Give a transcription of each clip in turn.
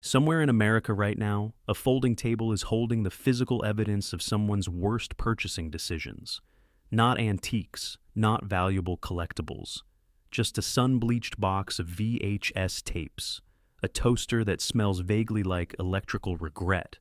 Somewhere in America right now, a folding table is holding the physical evidence of someone's worst purchasing decisions. Not antiques, not valuable collectibles. Just a sun-bleached box of VHS tapes, a toaster that smells vaguely like electrical regret,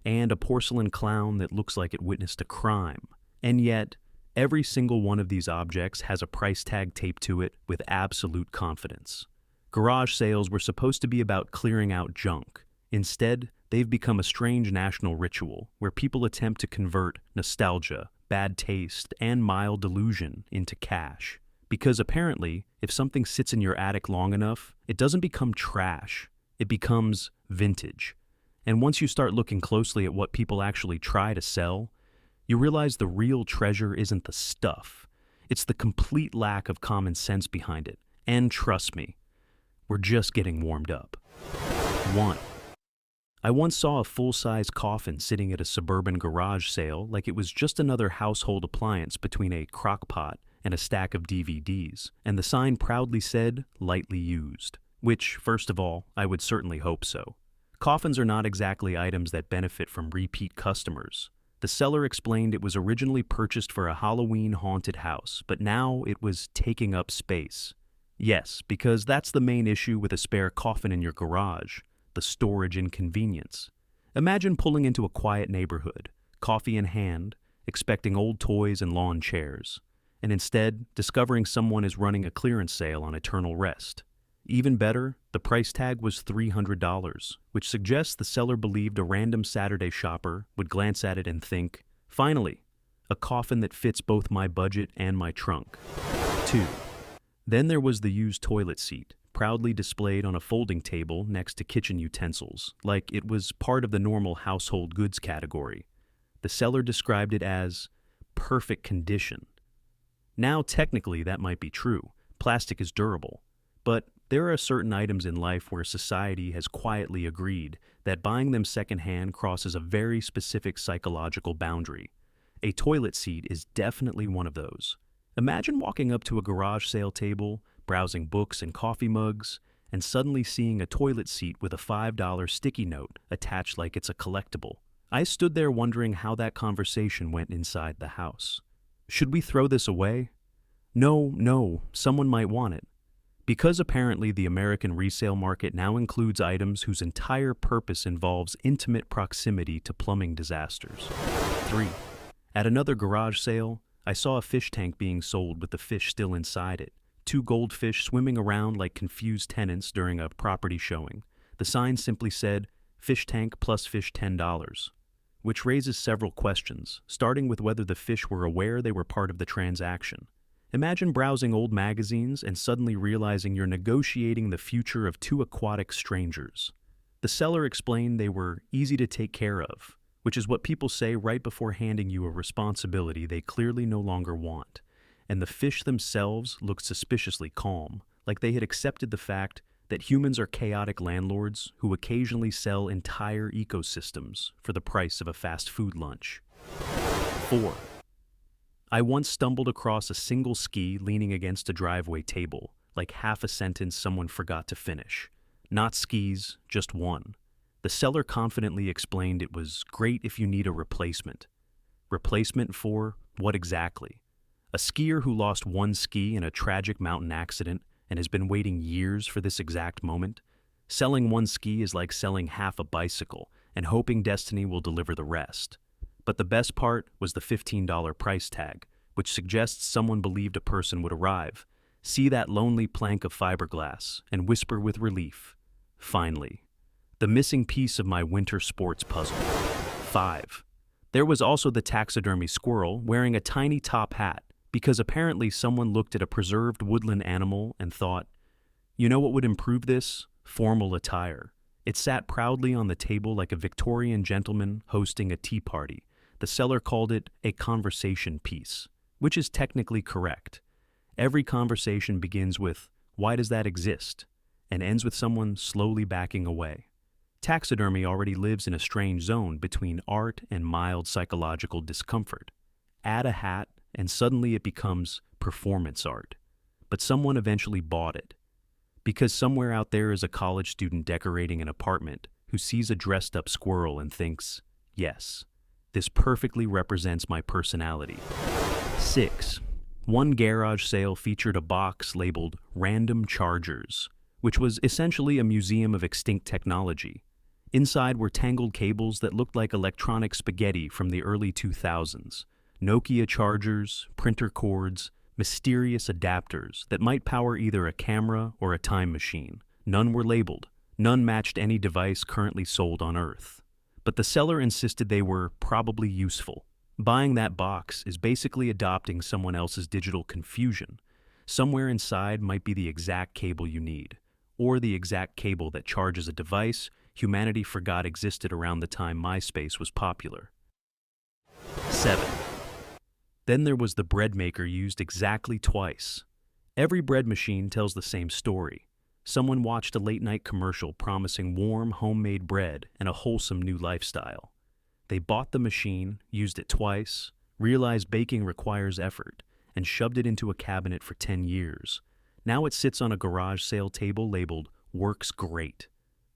and a porcelain clown that looks like it witnessed a crime. And yet, every single one of these objects has a price tag taped to it with absolute confidence. Garage sales were supposed to be about clearing out junk. Instead, they've become a strange national ritual where people attempt to convert nostalgia, bad taste, and mild delusion into cash. Because apparently, if something sits in your attic long enough, it doesn't become trash, it becomes vintage. And once you start looking closely at what people actually try to sell, you realize the real treasure isn't the stuff. It's the complete lack of common sense behind it. And trust me, we're just getting warmed up. 1. I once saw a full-size coffin sitting at a suburban garage sale like it was just another household appliance between a crock pot and a stack of DVDs, and the sign proudly said, "lightly used," which, first of all, I would certainly hope so. Coffins are not exactly items that benefit from repeat customers. The seller explained it was originally purchased for a Halloween haunted house, but now it was taking up space. Yes, because that's the main issue with a spare coffin in your garage, the storage inconvenience. Imagine pulling into a quiet neighborhood, coffee in hand, expecting old toys and lawn chairs, and instead discovering someone is running a clearance sale on eternal rest. Even better, the price tag was $300, which suggests the seller believed a random Saturday shopper would glance at it and think, "Finally, a coffin that fits both my budget and my trunk." 2. Then there was the used toilet seat, proudly displayed on a folding table next to kitchen utensils, like it was part of the normal household goods category. The seller described it as perfect condition. Now, technically, that might be true. Plastic is durable. But there are certain items in life where society has quietly agreed that buying them secondhand crosses a very specific psychological boundary. A toilet seat is definitely one of those. Imagine walking up to a garage sale table, browsing books and coffee mugs, and suddenly seeing a toilet seat with a $5 sticky note attached like it's a collectible. I stood there wondering how that conversation went inside the house. Should we throw this away? No, someone might want it. Because apparently the American resale market now includes items whose entire purpose involves intimate proximity to plumbing disasters. 3. At another garage sale, I saw a fish tank being sold with the fish still inside it. 2 goldfish swimming around like confused tenants during a property showing. The sign simply said, "Fish tank plus fish $10," which raises several questions, starting with whether the fish were aware they were part of the transaction. Imagine browsing old magazines and suddenly realizing you're negotiating the future of 2 aquatic strangers. The seller explained they were easy to take care of, which is what people say right before handing you a responsibility they clearly no longer want. And the fish themselves looked suspiciously calm, like they had accepted the fact that humans are chaotic landlords who occasionally sell entire ecosystems for the price of a fast food lunch. 4. I once stumbled across a single ski leaning against a driveway table, like half a sentence someone forgot to finish. Not skis, just one. The seller confidently explained it was great if you need a replacement. Replacement for what exactly? A skier who lost one ski in a tragic mountain accident and has been waiting years for this exact moment? Selling one ski is like selling half a bicycle and hoping destiny will deliver the rest. But the best part was the $15 price tag, which suggests someone believed a person would arrive, see that lonely plank of fiberglass, and whisper with relief, "Finally." The missing piece of my winter sports puzzle. 5. There was also the taxidermy squirrel wearing a tiny top hat, because apparently someone looked at a preserved woodland animal and thought, "You know what would improve this? Formal attire." It sat proudly on the table like a Victorian gentleman hosting a tea party. The seller called it a conversation piece, which is technically correct. Every conversation begins with, "Why does that exist?" and ends with someone slowly backing away. Taxidermy already lives in a strange zone between art and mild psychological discomfort. Add a hat, and suddenly it becomes performance art. But someone eventually bought it. Because somewhere out there is a college student decorating an apartment who sees a dressed-up squirrel and thinks, yes, this perfectly represents my personality. 6. One garage sale featured a box labeled Random Chargers, which was essentially a museum of extinct technology. Inside were tangled cables that looked like electronic spaghetti from the early 2000s, Nokia chargers, printer cords, mysterious adapters that might power either a camera or a time machine. None were labeled. None matched any device currently sold on Earth. But the seller insisted they were probably useful. Buying that box is basically adopting someone else's digital confusion. Somewhere inside might be the exact cable you need, or the exact cable that charges a device humanity forgot existed around the time MySpace was popular. 7. Then there was the bread maker used exactly twice. Every bread machine tells the same story. Someone watched a late-night commercial promising warm, homemade bread and a wholesome new lifestyle. They bought the machine, used it twice, realized baking requires effort, and shoved it into a cabinet for 10 years. Now it sits on a garage sale table labeled "Works Great."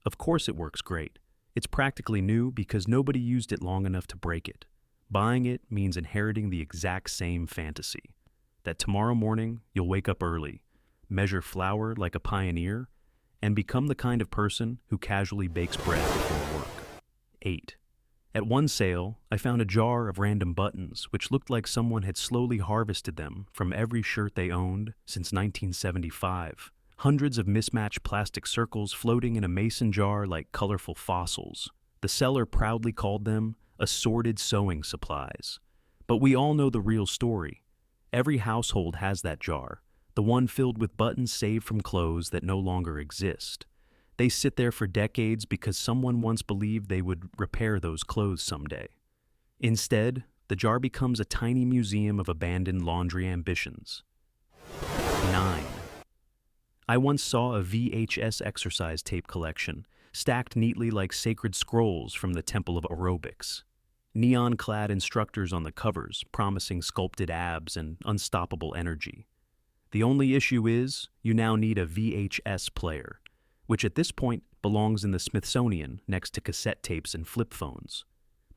Of course it works great. It's practically new because nobody used it long enough to break it. Buying it means inheriting the exact same fantasy. That tomorrow morning you'll wake up early, measure flour like a pioneer, and become the kind of person who casually bakes bread before work. 8. At one sale, I found a jar of random buttons which looked like someone had slowly harvested them from every shirt they owned since 1975. Hundreds of mismatched plastic circles floating in a mason jar like colorful fossils. The seller proudly called them assorted sewing supplies. But we all know the real story. Every household has that jar, the one filled with buttons saved from clothes that no longer exist. They sit there for decades because someone once believed they would repair those clothes someday. Instead, the jar becomes a tiny museum of abandoned laundry ambitions. 9. I once saw a VHS exercise tape collection, stacked neatly like sacred scrolls from the Temple of Aerobics. Neon-clad instructors on the covers, promising sculpted abs and unstoppable energy. The only issue is, you now need a VHS player, which at this point belongs in the Smithsonian next to cassette tapes and flip phones.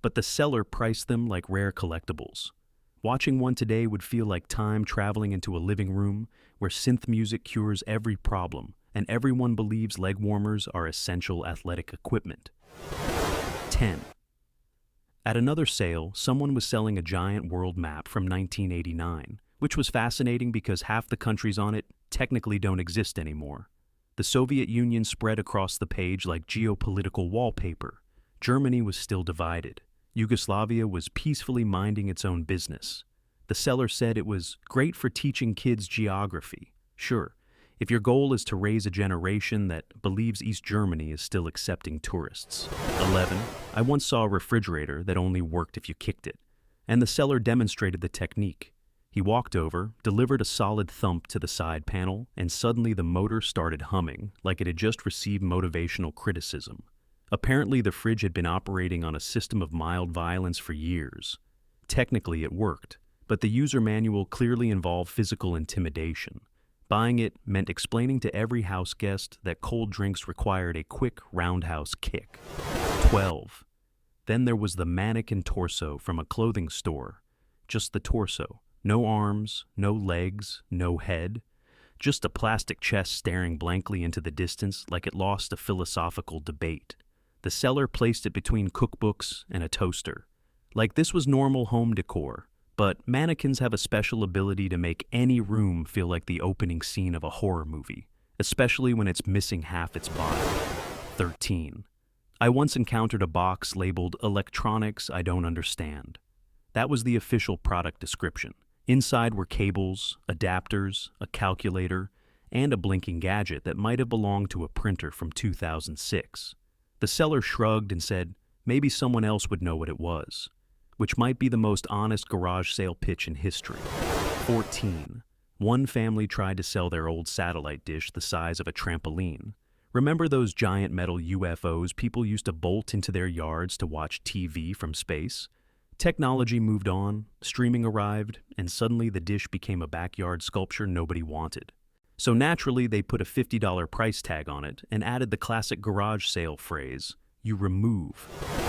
But the seller priced them like rare collectibles. Watching one today would feel like time traveling into a living room where synth music cures every problem, and everyone believes leg warmers are essential athletic equipment. 10. At another sale, someone was selling a giant world map from 1989, which was fascinating because half the countries on it technically don't exist anymore. The Soviet Union spread across the page like geopolitical wallpaper. Germany was still divided. Yugoslavia was peacefully minding its own business. The seller said it was great for teaching kids geography. Sure, if your goal is to raise a generation that believes East Germany is still accepting tourists. 11. I once saw a refrigerator that only worked if you kicked it, and the seller demonstrated the technique. He walked over, delivered a solid thump to the side panel, and suddenly the motor started humming like it had just received motivational criticism. Apparently, the fridge had been operating on a system of mild violence for years. Technically, it worked, but the user manual clearly involved physical intimidation. Buying it meant explaining to every house guest that cold drinks required a quick roundhouse kick. 12. Then there was the mannequin torso from a clothing store. Just the torso. No arms, no legs, no head. Just a plastic chest staring blankly into the distance like it lost a philosophical debate. The seller placed it between cookbooks and a toaster. Like this was normal home decor, but mannequins have a special ability to make any room feel like the opening scene of a horror movie, especially when it's missing half its body. 13. I once encountered a box labeled Electronics I Don't Understand. That was the official product description. Inside were cables, adapters, a calculator, and a blinking gadget that might have belonged to a printer from 2006. The seller shrugged and said maybe someone else would know what it was, which might be the most honest garage sale pitch in history. 14. One family tried to sell their old satellite dish the size of a trampoline. Remember those giant metal UFOs people used to bolt into their yards to watch TV from space? Technology moved on, streaming arrived, and suddenly the dish became a backyard sculpture nobody wanted. So naturally, they put a $50 price tag on it and added the classic garage sale phrase, you remove.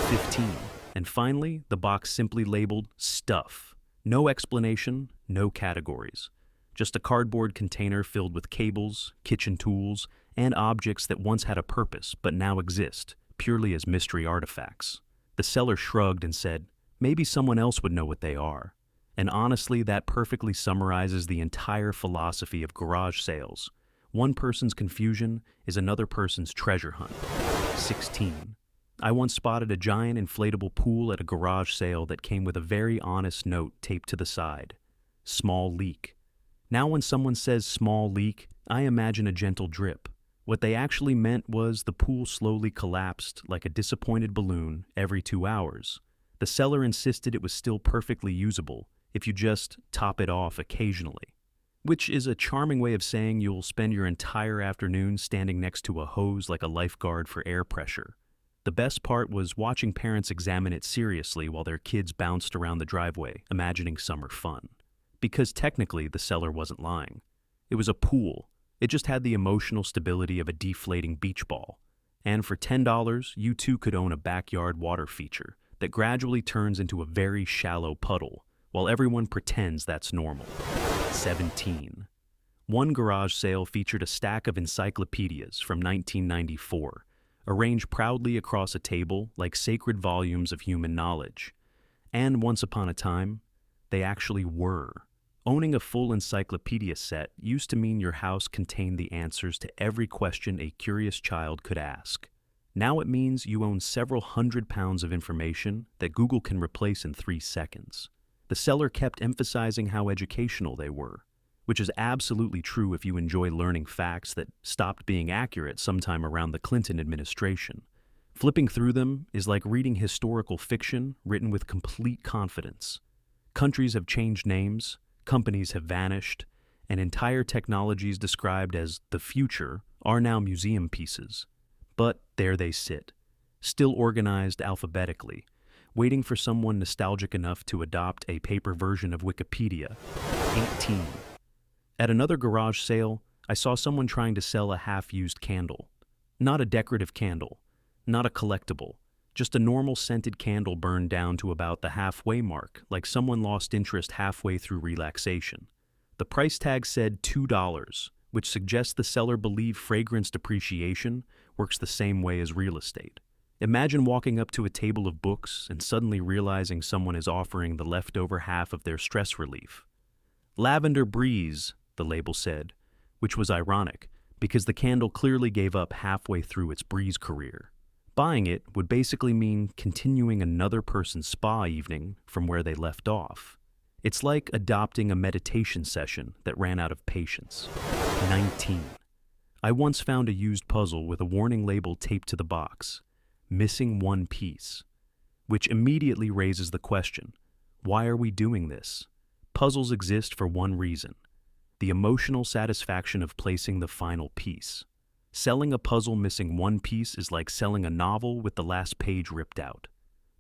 15. And finally, the box simply labeled stuff. No explanation, no categories. Just a cardboard container filled with cables, kitchen tools, and objects that once had a purpose but now exist, purely as mystery artifacts. The seller shrugged and said, maybe someone else would know what they are. And honestly, that perfectly summarizes the entire philosophy of garage sales. One person's confusion is another person's treasure hunt. 16. I once spotted a giant inflatable pool at a garage sale that came with a very honest note taped to the side. Small leak. Now when someone says small leak, I imagine a gentle drip. What they actually meant was the pool slowly collapsed like a disappointed balloon every 2 hours. The seller insisted it was still perfectly usable if you just top it off occasionally, which is a charming way of saying you'll spend your entire afternoon standing next to a hose like a lifeguard for air pressure. The best part was watching parents examine it seriously while their kids bounced around the driveway, imagining summer fun. Because technically, the seller wasn't lying. It was a pool. It just had the emotional stability of a deflating beach ball. And for $10, you too could own a backyard water feature that gradually turns into a very shallow puddle, while everyone pretends that's normal. 17. One garage sale featured a stack of encyclopedias from 1994, arranged proudly across a table like sacred volumes of human knowledge. And once upon a time, they actually were. Owning a full encyclopedia set used to mean your house contained the answers to every question a curious child could ask. Now it means you own several 100 pounds of information that Google can replace in 3 seconds. The seller kept emphasizing how educational they were, which is absolutely true if you enjoy learning facts that stopped being accurate sometime around the Clinton administration. Flipping through them is like reading historical fiction written with complete confidence. Countries have changed names, companies have vanished, and entire technologies described as the future are now museum pieces. But there they sit, still organized alphabetically, waiting for someone nostalgic enough to adopt a paper version of Wikipedia. 18. At another garage sale, I saw someone trying to sell a half-used candle. Not a decorative candle, not a collectible, just a normal scented candle burned down to about the halfway mark, like someone lost interest halfway through relaxation. The price tag said $2, which suggests the seller believed fragrance depreciation works the same way as real estate. Imagine walking up to a table of books and suddenly realizing someone is offering the leftover half of their stress relief. Lavender Breeze, the label said, which was ironic because the candle clearly gave up halfway through its breeze career. Buying it would basically mean continuing another person's spa evening from where they left off. It's like adopting a meditation session that ran out of patience. 19. I once found a used puzzle with a warning label taped to the box. Missing one piece, which immediately raises the question, why are we doing this? Puzzles exist for one reason, the emotional satisfaction of placing the final piece. Selling a puzzle missing one piece is like selling a novel with the last page ripped out.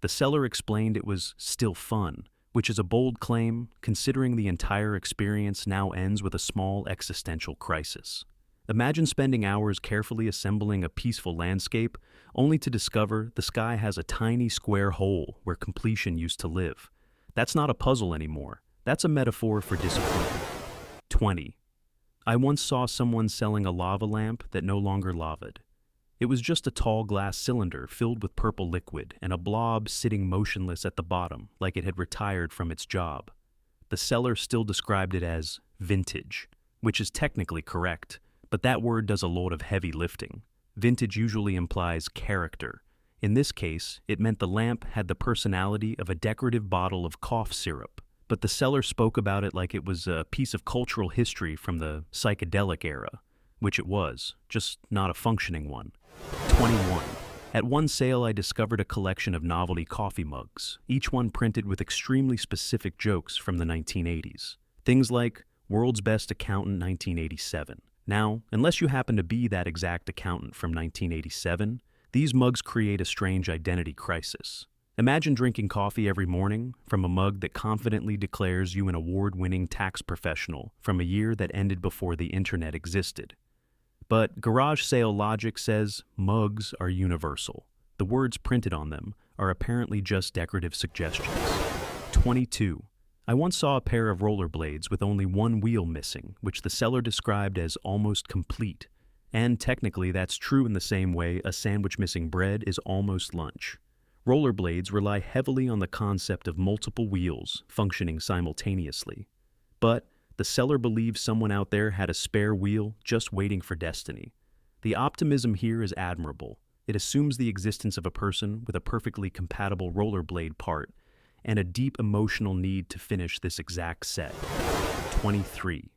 The seller explained it was still fun, which is a bold claim considering the entire experience now ends with a small existential crisis. Imagine spending hours carefully assembling a peaceful landscape, only to discover the sky has a tiny square hole where completion used to live. That's not a puzzle anymore. That's a metaphor for disappointment. 20. I once saw someone selling a lava lamp that no longer lavaed. It was just a tall glass cylinder filled with purple liquid and a blob sitting motionless at the bottom like it had retired from its job. The seller still described it as vintage, which is technically correct, but that word does a lot of heavy lifting. Vintage usually implies character. In this case, it meant the lamp had the personality of a decorative bottle of cough syrup, but the seller spoke about it like it was a piece of cultural history from the psychedelic era, which it was, just not a functioning one. 21. At one sale, I discovered a collection of novelty coffee mugs, each one printed with extremely specific jokes from the 1980s. Things like, World's Best Accountant 1987. Now, unless you happen to be that exact accountant from 1987, these mugs create a strange identity crisis. Imagine drinking coffee every morning from a mug that confidently declares you an award-winning tax professional from a year that ended before the internet existed. But garage sale logic says mugs are universal. The words printed on them are apparently just decorative suggestions. 22. I once saw a pair of rollerblades with only one wheel missing, which the seller described as almost complete. And technically, that's true in the same way a sandwich missing bread is almost lunch. Rollerblades rely heavily on the concept of multiple wheels functioning simultaneously. But the seller believes someone out there had a spare wheel just waiting for destiny. The optimism here is admirable. It assumes the existence of a person with a perfectly compatible rollerblade part and a deep emotional need to finish this exact set. 23.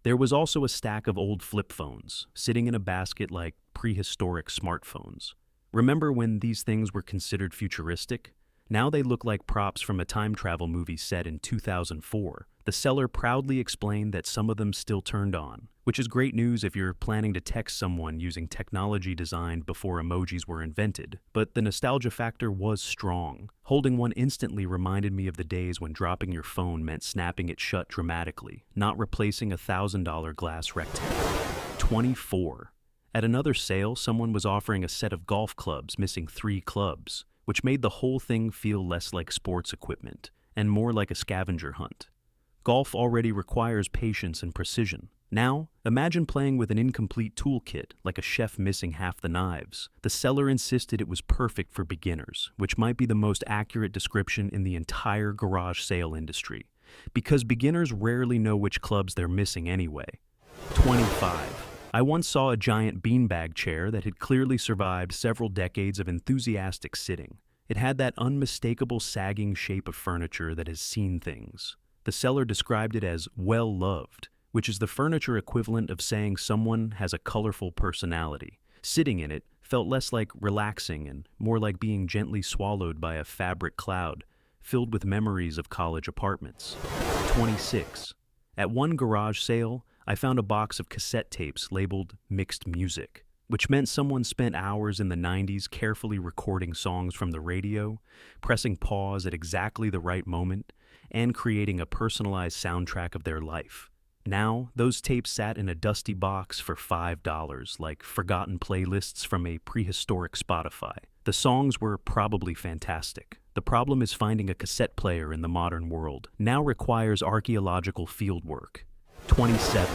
There was also a stack of old flip phones, sitting in a basket like prehistoric smartphones. Remember when these things were considered futuristic? Now they look like props from a time travel movie set in 2004. The seller proudly explained that some of them still turned on, which is great news if you're planning to text someone using technology designed before emojis were invented. But the nostalgia factor was strong. Holding one instantly reminded me of the days when dropping your phone meant snapping it shut dramatically, not replacing a $1,000 glass rectangle. 24. At another sale, someone was offering a set of golf clubs missing 3 clubs, which made the whole thing feel less like sports equipment and more like a scavenger hunt. Golf already requires patience and precision. Now, imagine playing with an incomplete toolkit, like a chef missing half the knives. The seller insisted it was perfect for beginners, which might be the most accurate description in the entire garage sale industry, because beginners rarely know which clubs they're missing anyway. 25. I once saw a giant beanbag chair that had clearly survived several decades of enthusiastic sitting. It had that unmistakable sagging shape of furniture that has seen things. The seller described it as well-loved, which is the furniture equivalent of saying someone has a colorful personality. Sitting in it felt less like relaxing and more like being gently swallowed by a fabric cloud filled with memories of college apartments. 26. At one garage sale, I found a box of cassette tapes labeled mixed music, which meant someone spent hours in the 90s carefully recording songs from the radio, pressing pause at exactly the right moment, and creating a personalized soundtrack of their life. Now, those tapes sat in a dusty box for $5, like forgotten playlists from a prehistoric Spotify. The songs were probably fantastic. The problem is finding a cassette player in the modern world now requires archaeological fieldwork. 27.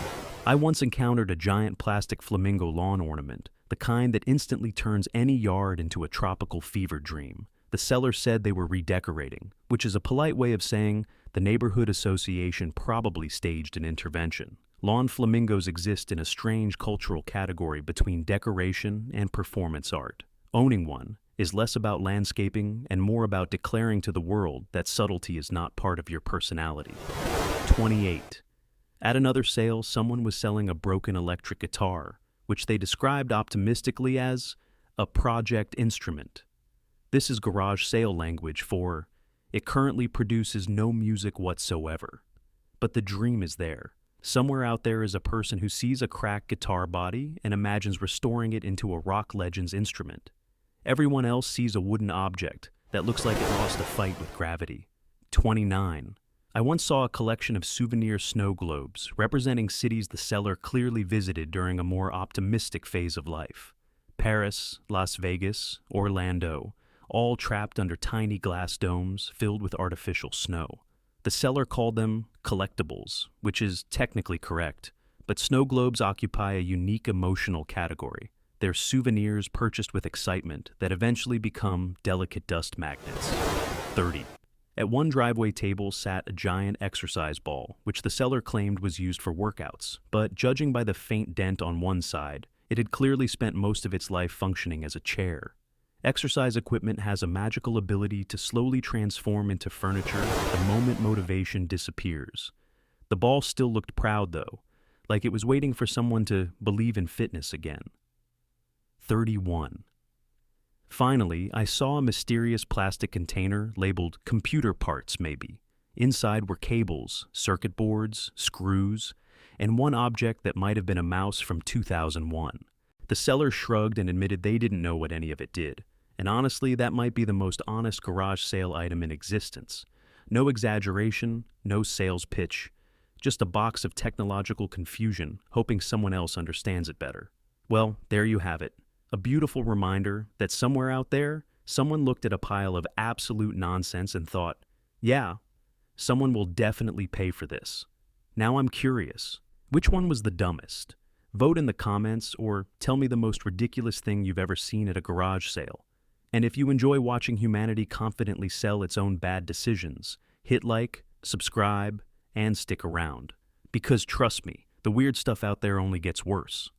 I once encountered a giant plastic flamingo lawn ornament, the kind that instantly turns any yard into a tropical fever dream. The seller said they were redecorating, which is a polite way of saying the neighborhood association probably staged an intervention. Lawn flamingos exist in a strange cultural category between decoration and performance art. Owning one is less about landscaping and more about declaring to the world that subtlety is not part of your personality. 28. At another sale, someone was selling a broken electric guitar, which they described optimistically as a project instrument. This is garage sale language for, it currently produces no music whatsoever. But the dream is there. Somewhere out there is a person who sees a cracked guitar body and imagines restoring it into a rock legend's instrument. Everyone else sees a wooden object that looks like it lost a fight with gravity. 29. I once saw a collection of souvenir snow globes representing cities the seller clearly visited during a more optimistic phase of life. Paris, Las Vegas, Orlando, all trapped under tiny glass domes filled with artificial snow. The seller called them collectibles, which is technically correct, but snow globes occupy a unique emotional category. They're souvenirs purchased with excitement that eventually become delicate dust magnets. 30. At one driveway table sat a giant exercise ball, which the seller claimed was used for workouts, but judging by the faint dent on one side, it had clearly spent most of its life functioning as a chair. Exercise equipment has a magical ability to slowly transform into furniture the moment motivation disappears. The ball still looked proud, though, like it was waiting for someone to believe in fitness again. 31. Finally, I saw a mysterious plastic container labeled computer parts, maybe. Inside were cables, circuit boards, screws, and one object that might have been a mouse from 2001. The seller shrugged and admitted they didn't know what any of it did. And honestly, that might be the most honest garage sale item in existence. No exaggeration, no sales pitch, just a box of technological confusion, hoping someone else understands it better. Well, there you have it. A beautiful reminder that somewhere out there, someone looked at a pile of absolute nonsense and thought, yeah, someone will definitely pay for this. Now I'm curious, which one was the dumbest? Vote in the comments or tell me the most ridiculous thing you've ever seen at a garage sale. And if you enjoy watching humanity confidently sell its own bad decisions, hit like, subscribe, and stick around. Because trust me, the weird stuff out there only gets worse.